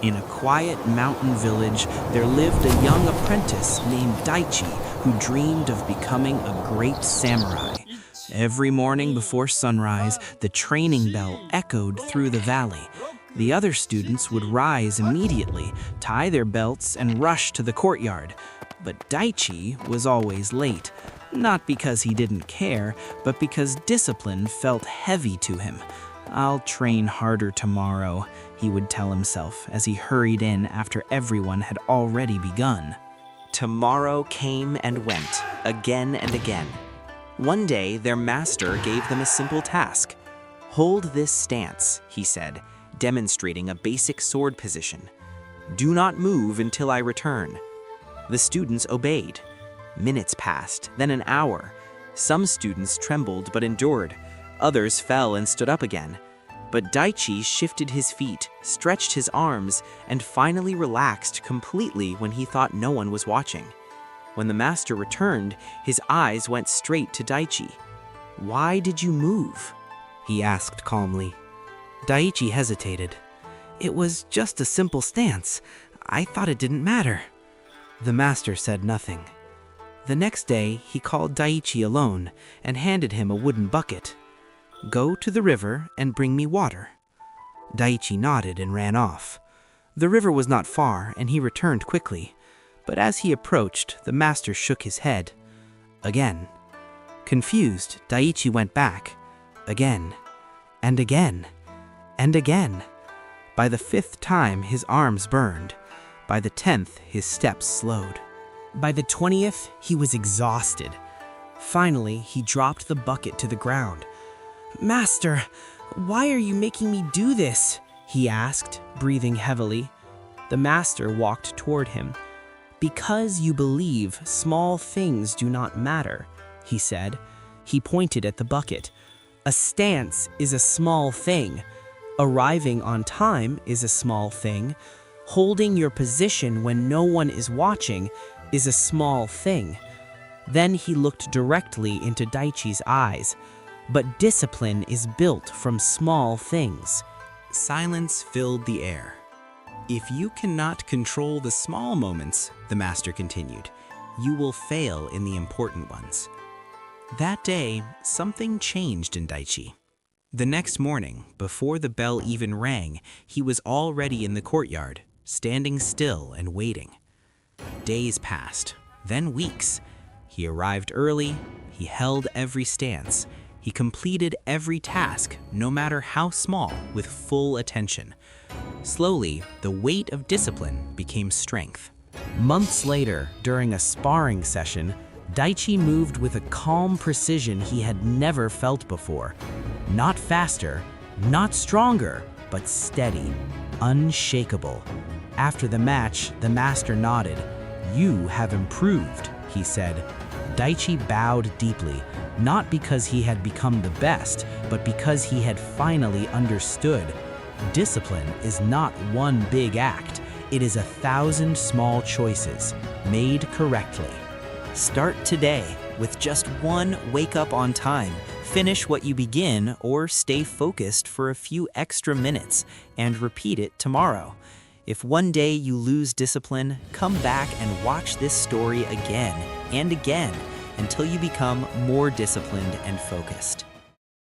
In a quiet mountain village, there lived a young apprentice named Daichi who dreamed of becoming a great samurai. Every morning before sunrise, the training bell echoed through the valley. The other students would rise immediately, tie their belts, and rush to the courtyard. But Daichi was always late, not because he didn't care, but because discipline felt heavy to him. "I'll train harder tomorrow," he would tell himself as he hurried in after everyone had already begun. Tomorrow came and went, again and again. One day, their master gave them a simple task. "Hold this stance," he said, demonstrating a basic sword position. "Do not move until I return." The students obeyed. Minutes passed, then an hour. Some students trembled but endured. Others fell and stood up again. But Daichi shifted his feet, stretched his arms, and finally relaxed completely when he thought no one was watching. When the master returned, his eyes went straight to Daichi. "Why did you move?" he asked calmly. Daichi hesitated. "It was just a simple stance. I thought it didn't matter." The master said nothing. The next day, he called Daichi alone and handed him a wooden bucket. "Go to the river and bring me water." Daichi nodded and ran off. The river was not far, and he returned quickly. But as he approached, the master shook his head. Again. Confused, Daichi went back. Again. And again. And again. By the 5th time, his arms burned. By the 10th, his steps slowed. By the 20th, he was exhausted. Finally, he dropped the bucket to the ground. "Master, why are you making me do this?" he asked, breathing heavily. The master walked toward him. "Because you believe small things do not matter," he said. He pointed at the bucket. "A stance is a small thing. Arriving on time is a small thing. Holding your position when no one is watching is a small thing." Then he looked directly into Daichi's eyes. "But discipline is built from small things." Silence filled the air. "If you cannot control the small moments," the master continued, "you will fail in the important ones." That day, something changed in Daichi. The next morning, before the bell even rang, he was already in the courtyard, standing still and waiting. Days passed, then weeks. He arrived early, he held every stance. He completed every task, no matter how small, with full attention. Slowly, the weight of discipline became strength. Months later, during a sparring session, Daichi moved with a calm precision he had never felt before. Not faster, not stronger, but steady, unshakable. After the match, the master nodded. "You have improved," he said. Daichi bowed deeply, not because he had become the best, but because he had finally understood. Discipline is not one big act. It is 1,000 small choices, made correctly. Start today with just one wake up on time, finish what you begin, or stay focused for a few extra minutes, and repeat it tomorrow. If one day you lose discipline, come back and watch this story again and again until you become more disciplined and focused.